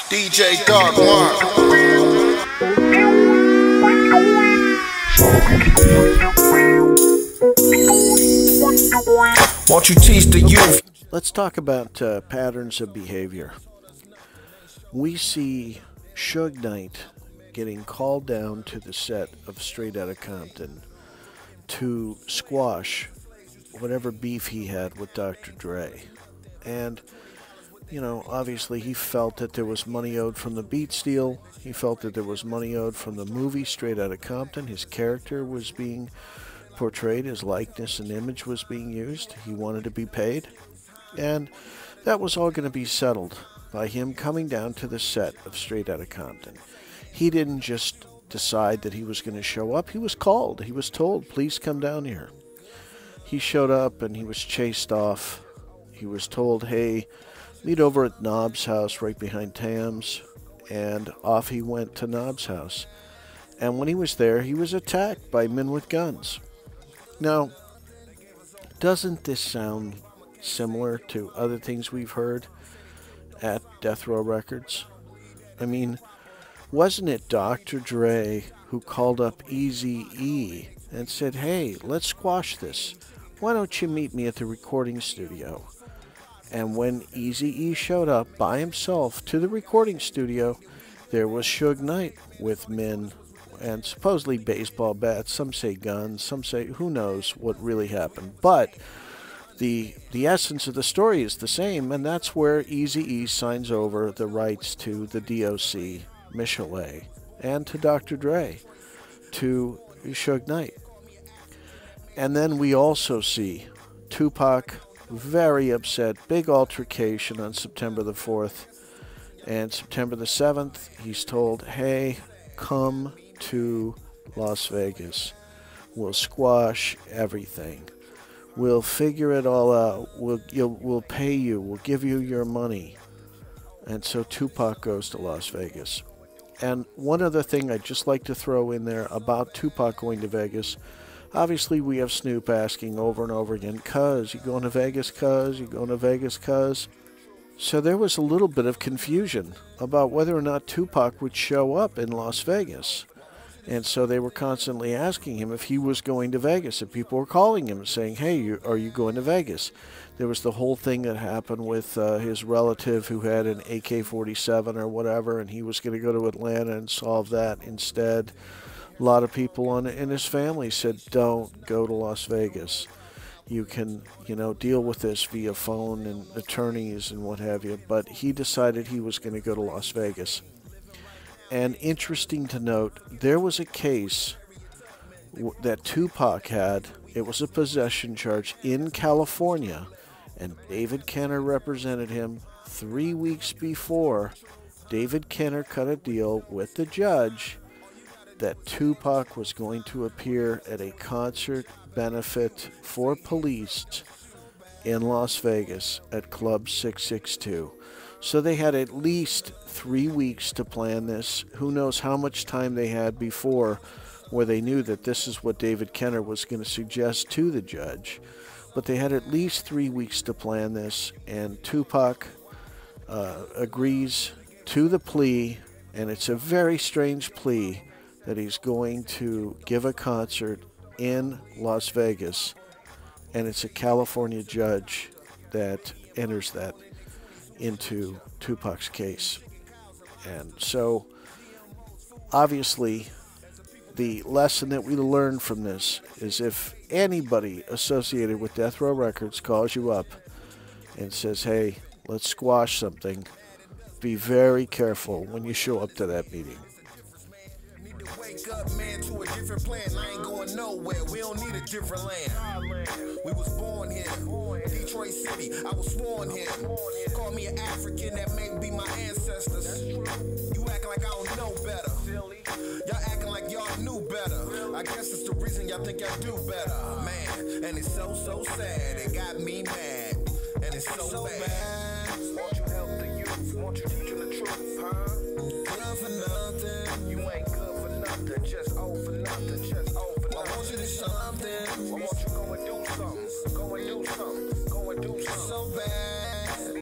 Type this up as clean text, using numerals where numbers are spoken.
DJ Dark One. Won't you teach the youth? Let's talk about patterns of behavior. We see Suge Knight getting called down to the set of Straight Outta Compton to squash whatever beef he had with Dr. Dre. And, you know, obviously he felt that there was money owed from the Beats deal. He felt that there was money owed from the movie Straight Outta Compton. His character was being portrayed, his likeness and image was being used. He wanted to be paid. And that was all going to be settled by him coming down to the set of Straight Outta Compton. He didn't just decide that he was going to show up. He was called. He was told, please come down here. He showed up and he was chased off. He was told, hey, meet over at Knob's house right behind Tam's. And off he went to Knob's house. And when he was there, he was attacked by men with guns. Now, doesn't this sound similar to other things we've heard at Death Row Records? I mean, wasn't it Dr. Dre who called up Eazy-E and said, hey, let's squash this. Why don't you meet me at the recording studio? And when Eazy-E showed up by himself to the recording studio, there was Suge Knight with men and supposedly baseball bats. Some say guns, some say who knows what really happened. But the essence of the story is the same, and that's where Eazy-E signs over the rights to the DOC, Michel'le, and to Dr. Dre, to Suge Knight. And then we also see Tupac very upset, big altercation on September the 4th. And September the 7th, he's told, hey, come to Las Vegas. We'll squash everything. We'll figure it all out. We'll pay you. We'll give you your money. And so Tupac goes to Las Vegas. And one other thing I'd just like to throw in there about Tupac going to Vegas. Obviously, we have Snoop asking over and over again, cuz, you going to Vegas, cuz? You going to Vegas, cuz? So there was a little bit of confusion about whether or not Tupac would show up in Las Vegas. And so they were constantly asking him if he was going to Vegas. And people were calling him and saying, hey, are you going to Vegas? There was the whole thing that happened with his relative who had an AK-47 or whatever, and he was going to go to Atlanta and solve that instead. A lot of people in his family said, don't go to Las Vegas. You can, deal with this via phone and attorneys and what have you. But he decided he was going to go to Las Vegas. And interesting to note, there was a case that Tupac had. It was a possession charge in California, and David Kenner represented him 3 weeks before. David Kenner cut a deal with the judge that Tupac was going to appear at a concert benefit for police in Las Vegas at Club 662. So they had at least 3 weeks to plan this. Who knows how much time they had before where they knew that this is what David Kenner was going to suggest to the judge. But they had at least 3 weeks to plan this, and Tupac agrees to the plea, and it's a very strange plea that he's going to give a concert in Las Vegas, and it's a California judge that enters that into Tupac's case. And so, obviously, the lesson that we learn from this is if anybody associated with Death Row Records calls you up and says, hey, let's squash something, be very careful when you show up to that meeting. Wake up, man, to a different plan. I ain't going nowhere. We don't need a different land. We was born here, Detroit City. I was sworn here. Call me an African, that may be my ancestors. You acting like I don't know better. Y'all acting like y'all knew better. I guess it's the reason y'all think y'all do better, man. And it's so sad. It got me mad, and it's so bad. Won't you help the youth? Won't you teach them the truth, huh? Good for nothing. You ain't good for nothing. Just over nothing. Just over nothing. I want you to something. I want you go and do something. Go and do something. Go and do something. So bad.